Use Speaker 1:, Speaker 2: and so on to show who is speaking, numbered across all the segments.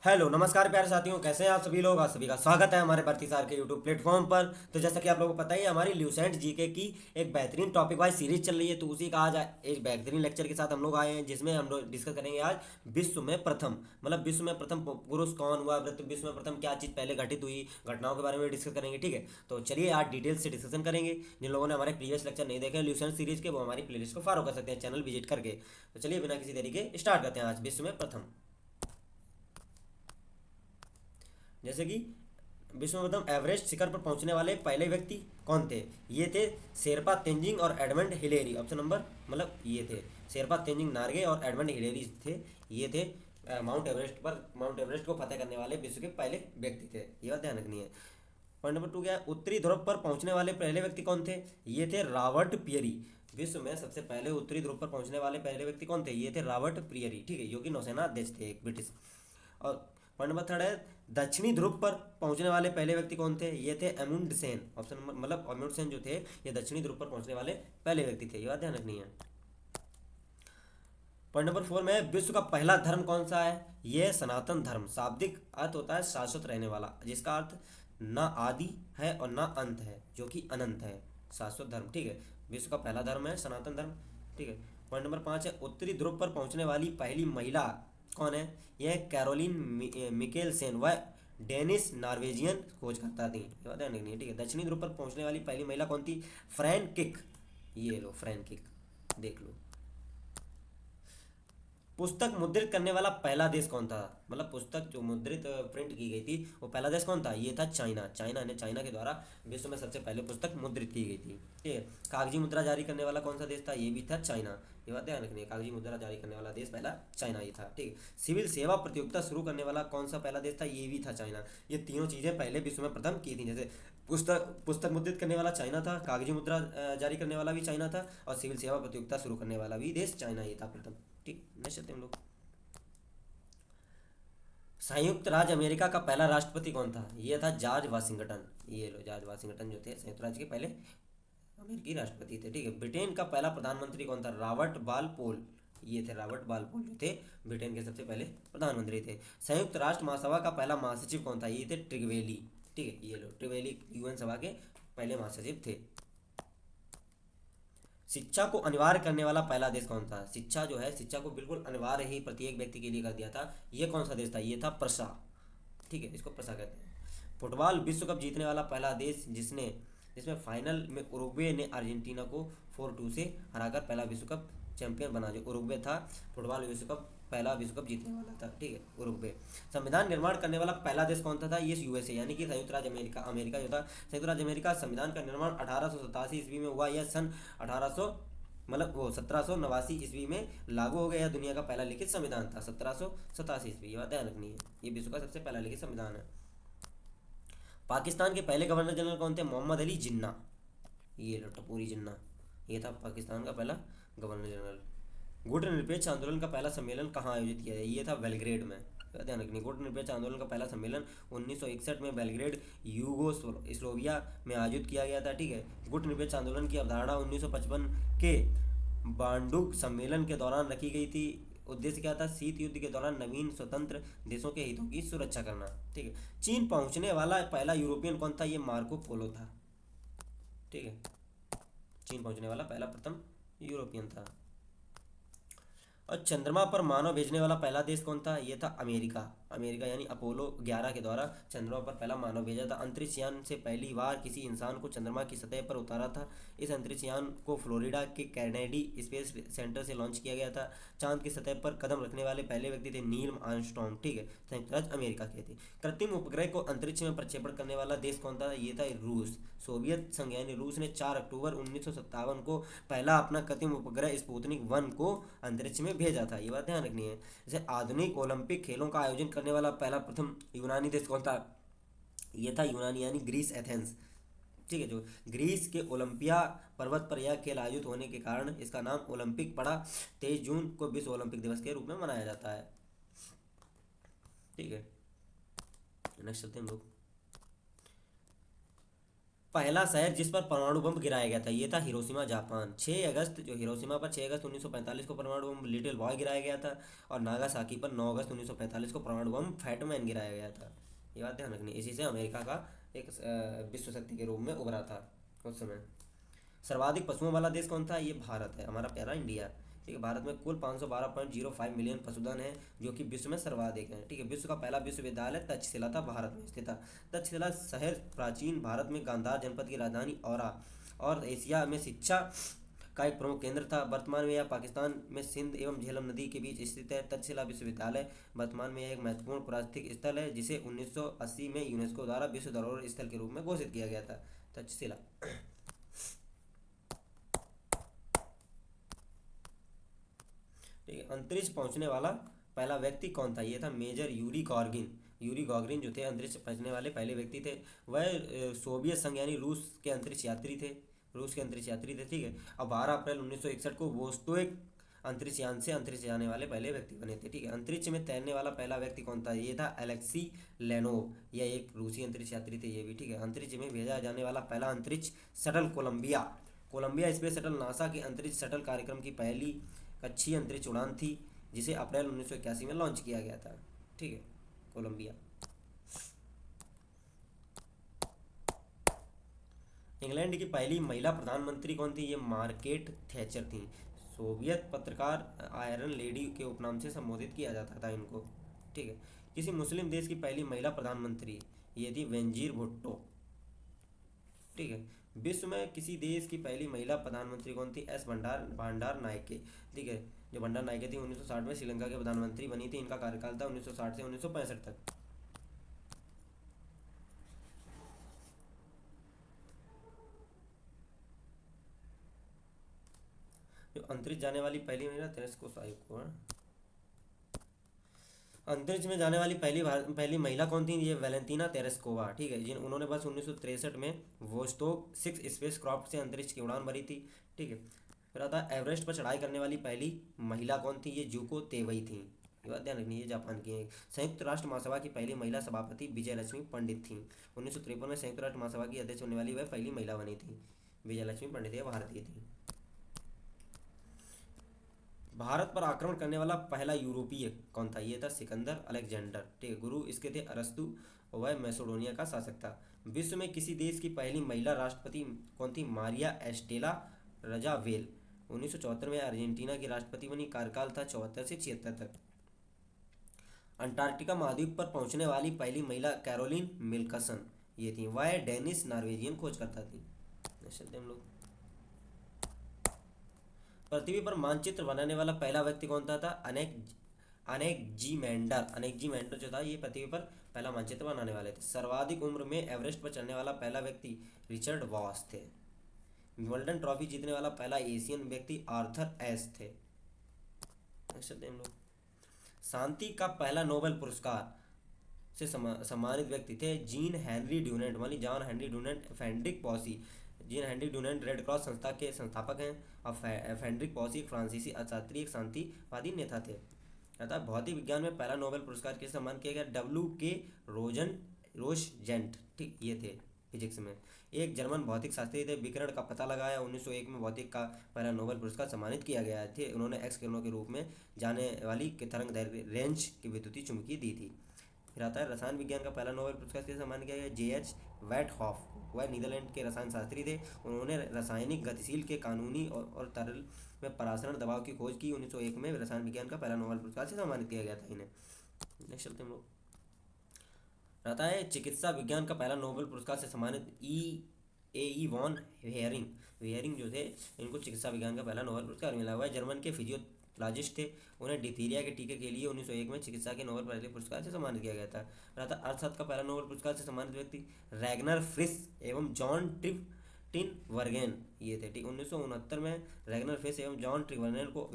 Speaker 1: Hello नमस्कार प्यारे साथियों, कैसे हैं आप सभी लोग। आप सभी का स्वागत है हमारे भर्ती सार के यूट्यूब प्लेटफॉर्म पर। तो जैसा कि आप लोगों को पता ही है, हमारी ल्यूसेंट जीके की एक बेहतरीन टॉपिक वाइज सीरीज चल रही है। तो उसी का आज एक बेहतरीन लेक्चर के साथ हम लोग आए हैं, जिसमें हम लोग डिस्कस करेंगे आज विश्व में प्रथम, मतलब विश्व में प्रथम पुरुष कौन हुआ, विश्व में प्रथम क्या चीज़ पहले घटित हुई, घटनाओं के बारे में डिस्कस करेंगे। ठीक है, तो चलिए आज डिटेल से डिस्कशन करेंगे। जिन लोगों ने हमारे प्रीवियस लेक्चर नहीं देखे ल्यूसेंट सीरीज के, वो हमारी प्लेलिस्ट को फॉलो कर सकते हैं चैनल विजिट करके। तो चलिए बिना किसी देरी के स्टार्ट करते हैं आज विश्व में प्रथम। जैसे कि विश्व में प्रथम एवरेस्ट शिखर पर पहुंचने वाले पहले व्यक्ति कौन थे। ये थे शेरपा तेंजिंग और एडमंड हिलेरी। ऑप्शन नंबर, मतलब ये थे शेरपा तेंजिंग नार्गे और एडमंड हिलेरी थे। ये थे माउंट एवरेस्ट को फतेह करने वाले विश्व के पहले व्यक्ति थे। ये बात ध्यान रखनी है। पॉइंट नंबर 2 क्या है, उत्तरी ध्रुव पर पहुंचने वाले पहले व्यक्ति कौन थे। ये थे रॉबर्ट पियरी। विश्व में सबसे पहले उत्तरी ध्रुव पर पहुंचने वाले पहले व्यक्ति कौन थे। ये थे रॉबर्ट पियरी। ठीक है, जो कि नौसेना अध्यक्ष थे, एक ब्रिटिश। और पॉइंट नंबर 3 है, दक्षिणी ध्रुव पर पहुंचने वाले पहले व्यक्ति कौन थे। ये थे अमुंडसेन। ऑप्शन नंबर, मतलब अमुंडसेन जो थे, ये दक्षिणी ध्रुव पर पहुंचने वाले पहले व्यक्ति थे। ये बात ध्यान रखनी है। पॉइंट नंबर 4 में, विश्व का पहला धर्म कौन सा है। ये सनातन धर्म। शाब्दिक अर्थ होता है शाश्वत रहने वाला, जिसका अर्थ ना आदि है और ना अंत है, जो कि अनंत है। शाश्वत धर्म। ठीक है, विश्व का पहला धर्म है सनातन धर्म। ठीक है। पॉइंट नंबर 5 है, उत्तरी ध्रुव पर पहुंचने वाली पहली महिला कौन है। यह कैरोलिन मिकेलसेन व डेनिस नॉर्वेजियन खोजकर्ता थी। ये बात ध्यान रखनी है। ठीक है, दक्षिणी ध्रुव पर पहुंचने वाली पहली महिला कौन थी। फ्रैन किक। ये लो फ्रैन किक, देख लो। पुस्तक मुद्रित करने वाला पहला देश कौन था। मतलब पुस्तक जो मुद्रित प्रिंट की गई थी, वो पहला देश कौन था। ये था चाइना। चाइना के द्वारा विश्व में सबसे पहले पुस्तक मुद्रित की गई थी। ठीक है। कागजी मुद्रा जारी करने वाला कौन सा देश था। ये भी था चाइना। ये बात ध्यान रखनी है, कागजी मुद्रा जारी करने वाला देश पहला चाइना ही था। ठीक है। सिविल सेवा प्रतियोगिता शुरू करने वाला कौन सा पहला देश था। ये भी था चाइना। ये तीनों चीज़ें पहले विश्व में प्रथम की थी। जैसे पुस्तक पुस्तक मुद्रित करने वाला चाइना था, कागजी मुद्रा जारी करने वाला भी चाइना था, और सिविल सेवा प्रतियोगिता शुरू करने वाला भी देश चाइना ही था प्रथम। ठीक, नेक्स्ट चलते हैं हम लोग। संयुक्त राज्य अमेरिका का पहला राष्ट्रपति कौन था। ये था जॉर्ज वाशिंगटन। ये लो, जॉर्ज वाशिंगटन जो थे संयुक्त राज्य के पहले अमेरिकी राष्ट्रपति थे। ठीक है। ब्रिटेन का पहला प्रधानमंत्री कौन था। रॉबर्ट बालपोल। ये थे रॉबर्ट बालपोल, जो थे ब्रिटेन के सबसे पहले प्रधानमंत्री थे। संयुक्त राष्ट्र महासभा का पहला महासचिव कौन था। ये थे ट्रिगवेली। ठीक है, ये लो ट्रिगवेली यूएन सभा के पहले महासचिव थे। शिक्षा को अनिवार्य करने वाला पहला देश कौन था। शिक्षा जो है, शिक्षा को बिल्कुल अनिवार्य ही प्रत्येक व्यक्ति के लिए कर दिया था। ये कौन सा देश था। ये था प्रसा। ठीक है, इसको प्रसा कहते हैं। फुटबॉल विश्व कप जीतने वाला पहला देश जिसने जिसमें फाइनल में उरुग्वे ने अर्जेंटीना को 4-2 से हराकर पहला विश्व कप चैंपियन बना। जो उरुग्वे था, फुटबॉल विश्व कप पहला विश्व कप जीतने वाला था। ठीक है, उरुग्वे। संविधान निर्माण करने वाला पहला देश कौन सा था। ये यूएसए, यानी कि संयुक्त राज्य अमेरिका। अमेरिका जो था, संयुक्त राज्य अमेरिका, संविधान का निर्माण 1887 ईस्वी में हुआ। यह सन 1800, मतलब वो 1789 ईस्वी में लागू हो गया। दुनिया का पहला लिखित संविधान था 1787 ईस्वी। ये बात ध्यान रखनी है, ये विश्व का सबसे पहला लिखित संविधान है। पाकिस्तान के पहले गवर्नर जनरल कौन थे। मोहम्मद अली जिन्ना। ये लो टपूरी जिन्ना, ये था पाकिस्तान का पहला गवर्नर जनरल। गुट निरपेक्ष आंदोलन का पहला सम्मेलन कहाँ आयोजित किया गया। ये था बेलग्रेड में। ध्यान रखनी, गुट निरपेक्ष आंदोलन का पहला सम्मेलन 1961 में बेलग्रेड यूगोस्लोविया में आयोजित किया गया था। ठीक है। गुट निरपेक्ष आंदोलन की अवधारणा 1955 के बांडुक सम्मेलन के दौरान रखी गई थी। उद्देश्य क्या था। शीत युद्ध के दौरान नवीन स्वतंत्र देशों के हितों की सुरक्षा करना। ठीक है। चीन पहुंचने वाला पहला यूरोपियन कौन था। ये मार्को पोलो था। ठीक है, चीन पहुंचने वाला पहला प्रथम यूरोपियन था। और चंद्रमा पर मानव भेजने वाला पहला देश कौन था। ये था अमेरिका। अमेरिका यानी अपोलो 11 के द्वारा चंद्रमा पर पहला मानव भेजा था। अंतरिक्ष यान से पहली बार किसी इंसान को चंद्रमा की सतह पर उतारा था। इस अंतरिक्ष यान को फ्लोरिडा के कैनेडी स्पेस सेंटर से लॉन्च किया गया था। चांद की सतह पर कदम रखने वाले पहले व्यक्ति थे नील आर्मस्ट्रॉन्ग। ठीक है, संयुक्त राज्य अमेरिका के थे। कृत्रिम उपग्रह को अंतरिक्ष में प्रक्षेपण करने वाला देश कौन था। ये था रूस। सोवियत संघ यानी रूस ने 4 अक्टूबर 1957 को पहला अपना कृत्रिम उपग्रह स्पुतनिक 1 को अंतरिक्ष में भेजा था। ये बात ध्यान रखनी है। जैसे आधुनिक ओलंपिक खेलों का आयोजन करने वाला पहला प्रथम यूनानी देश कौन था। ये था यूनानी यानी ग्रीस, एथेंस। ठीक है, जो ग्रीस के ओलंपिया पर्वत पर यह खेल आयोजित होने के कारण इसका नाम ओलंपिक पड़ा। 23 जून को विश्व ओलंपिक दिवस के रूप में मनाया जाता है। ठीक है, नेक्स्ट चलते हैं हम लोग। पहला शहर जिस पर परमाणु बम गिराया गया था ये था हिरोशिमा जापान। 6 अगस्त, जो हिरोशिमा पर 6 अगस्त 1945 को परमाणु बम लिटिल बॉय गिराया गया था, और नागासाकी पर 9 अगस्त 1945 को परमाणु बम फैटमैन गिराया गया था। ये बात ध्यान रखनी। इसी से अमेरिका का एक विश्व शक्ति के रूप में उभरा था उस समय। सर्वाधिक पशुओं वाला देश कौन था? ये भारत है, हमारा प्यारा इंडिया। ठीक है, भारत में कुल 512.05 मिलियन पशुधन है, जो कि विश्व में सर्वाधिक है। ठीक है, विश्व का पहला विश्वविद्यालय तक्षशिला था, भारत में स्थित था। तक्षशिला शहर प्राचीन भारत में गांधार जनपद की राजधानी और एशिया में शिक्षा का एक प्रमुख केंद्र था। वर्तमान में यह पाकिस्तान में सिंध एवं झेलम नदी के बीच स्थित है। तक्षशिला विश्वविद्यालय वर्तमान में यह एक महत्वपूर्ण पुरातात्विक स्थल है, जिसे 1980 में यूनेस्को द्वारा विश्व धरोहर स्थल के रूप में घोषित किया गया था। तक्षशिला। ठीक है, अंतरिक्ष पहुंचने वाला पहला व्यक्ति कौन था? ये था मेजर यूरी गॉर्गिन। यूरी गॉर्गिन जो थे अंतरिक्ष पहुंचने वाले पहले व्यक्ति थे। वह सोवियत संघ यानी रूस के अंतरिक्ष यात्री थे। ठीक है, और 12 अप्रैल 1961 को वोस्टोक अंतरिक्ष यान से अंतरिक्ष जाने वाले पहले व्यक्ति बने थे। ठीक है, अंतरिक्ष में तैरने वाला पहला व्यक्ति कौन था? ये था अलेक्सी लेनोव। यह एक रूसी अंतरिक्ष यात्री थे ये भी। ठीक है, अंतरिक्ष में भेजा जाने वाला पहला अंतरिक्ष shuttle Columbia space shuttle NASA के अंतरिक्ष शटल कार्यक्रम की पहली कक्षीय अंतरिक्ष उड़ान थी, जिसे अप्रैल 1981 में लॉन्च किया गया था। ठीक है, कोलंबिया। इंग्लैंड की पहली महिला प्रधानमंत्री कौन थी? ये मार्gaरेट थैचर थी। सोवियत पत्रकार आयरन लेडी के उपनाम से संबोधित किया जाता था इनको। ठीक है, किसी मुस्लिम देश की पहली महिला प्रधानमंत्री ये थी बेनजीर भुट्टो। ठीक है, विश्व में किसी देश की पहली महिला प्रधानमंत्री कौन थी? एस भंडार नायके। ठीक है, जो भंडार नायके थी 1960 में श्रीलंका के प्रधानमंत्री बनी थी। इनका कार्यकाल था 1960 से 1965 तक। जो अंतरिक्ष जाने वाली पहली महिला तेरेस्को साइको है। अंतरिक्ष में जाने वाली पहली महिला कौन थी? ये वैलेंटीना तेरेस्कोवा। ठीक है, जिन उन्होंने बस 1963 में वोस्टोक 6 स्पेस क्राफ्ट से अंतरिक्ष की उड़ान भरी थी। ठीक है, फिर आता है एवरेस्ट पर चढ़ाई करने वाली पहली महिला कौन थी? ये जुको तेवई थी। ये बात ध्यान रखनी है, जापान की है। संयुक्त राष्ट्र महासभा की पहली महिला सभापति विजयलक्ष्मी पंडित थी। 1953 में संयुक्त राष्ट्र महासभा की अध्यक्ष होने वाली वह पहली महिला बनी थी। विजयलक्ष्मी पंडित यह भारतीय थी। भारत पर आक्रमण करने वाला पहला यूरोपीय कौन था? ये था सिकंदर अलेक्जेंडर। ठीक है, गुरु इसके थे अरस्तु और वह मैसेडोनिया का शासक था। विश्व में किसी देश की पहली महिला राष्ट्रपति कौन थी? मारिया एस्टेला रजावेल। 1974 में अर्जेंटीना की राष्ट्रपति बनी। कार्यकाल था 74 से 76 तक। अंटार्कटिका महाद्वीप पर पहुंचने वाली पहली महिला कैरोलिन मिल्कसन ये थी। वह डेनिस नॉर्वेजियन खोजकर्ता थी। चलते हम लोग। पृथ्वी पर मानचित्र बनाने वाला पहला व्यक्ति कौन था? अनेक्जीमेंडर जो था ये पृथ्वी पर पहला मानचित्र बनाने वाले थे। सर्वाधिक उम्र में एवरेस्ट पर चढ़ने वाला पहला व्यक्ति रिचर्ड वॉस थे। विंबलडन ट्रॉफी जीतने वाला पहला एशियन व्यक्ति आर्थर एस थे। हम लोग। शांति का पहला नोबेल पुरस्कार से सम्मानित व्यक्ति थे जीन हेनरी ड्यूनेंट, मानी John Henry Dunant, Frederic Passy. Jean Henri Dunant Red Cross संस्था के संस्थापक हैं, और फेडरिक पॉसी एक फ्रांसीसी अर्थशास्त्री, एक शांतिवादी नेता थे। अतः भौतिक विज्ञान में पहला नोबेल पुरस्कार किसे सम्मान किया गया? W.K. रोजजेंट। ठीक, ये थे फिजिक्स में। एक जर्मन भौतिक शास्त्री थे, विकिरण का पता लगाया। 1901 में भौतिक का पहला नोबेल पुरस्कार सम्मानित किया गया थे। उन्होंने एक्स किरणों के रूप में जाने वाली तरंग रेंज की विद्युतीय चुंबकीय दी थी। फिर आता है रसायन विज्ञान का पहला नोबेल पुरस्कार किसे सम्मानित किया गया? J.H. वेटहॉफ। वह नीदरलैंड के रसायन शास्त्री थे। उन्होंने रासायनिक गतिशील के कानूनी और तरल में परासरण दबाव की खोज की। 1901 में रसायन विज्ञान का पहला नोबेल पुरस्कार से सम्मानित किया गया था इन्हें। नेक्स्ट चलते हम लोग। रहता है चिकित्सा विज्ञान का पहला नोबेल पुरस्कार से सम्मानित E. वॉन हेयरिंग जो थे, इनको चिकित्सा विज्ञान का पहला नोबेल पुरस्कार मिला हुआ है। जर्मन के फिजियोलॉजिस्ट थे। उन्हें डिथीरिया के टीके के लिए 1901 में चिकित्सा के नोबेल पहले पुरस्कार से सम्मानित किया गया था। रहता अर्थशास्त्र का पहला नोबेल पुरस्कार से सम्मानित व्यक्ति रैगनर फ्रिस एवं जॉन ट्रिनवर्गेन ये थे। ठीक, 1969 में रैगनर फ्रिस एवं जॉन ट्रिनवर्गेन को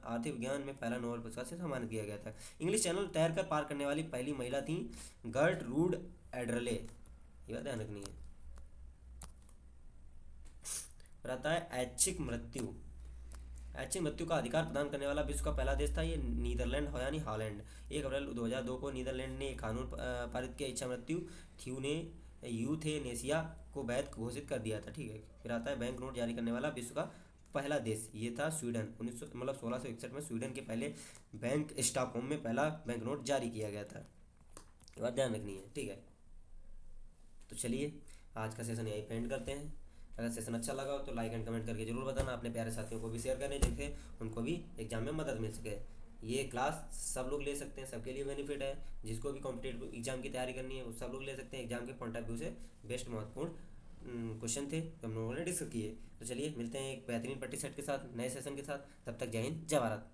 Speaker 1: आर्थिक विज्ञान में पहला नोबेल पुरस्कार से सम्मानित किया गया था। इंग्लिश चैनल तैरकर पार करने वाली पहली महिला थी गर्टरूड एडरले। ये बात ध्यान रखनी है। रहता है ऐच्छिक मृत्यु का अधिकार प्रदान करने वाला विश्व का पहला देश था ये नीदरलैंड यानी हॉलैंड। 1 अप्रैल 2002 को नीदरलैंड ने एक कानून पारित किया इच्छा मृत्यु यूथेनेसिया को वैध घोषित कर दिया था। ठीक है, फिर आता है बैंक नोट जारी करने वाला विश्व का पहला देश, ये था स्वीडन। 1900 मतलब 1661 में स्वीडन के पहले बैंक स्टॉकहोम में पहला बैंक नोट जारी किया गया था। ये बात ध्यान रखनी है। ठीक है, तो चलिए आज का सेशन यहीं पे एंड करते हैं। अगर सेशन अच्छा लगा हो तो लाइक एंड कमेंट करके जरूर बताना, अपने प्यारे साथियों को भी शेयर करें जिससे उनको भी एग्जाम में मदद मिल सके। ये क्लास सब लोग ले सकते हैं, सबके लिए बेनिफिट है। जिसको भी कॉम्पिटेटिव एग्जाम की तैयारी करनी है वो सब लोग ले सकते हैं। एग्जाम के पॉइंट ऑफ व्यू से बेस्ट महत्वपूर्ण क्वेश्चन थे जो हम लोगों ने डिस्कस किए। तो चलिए मिलते हैं एक बेहतरीन पट्टी सेट के साथ, नए सेशन के साथ। तब तक जय हिंद, जय भारत।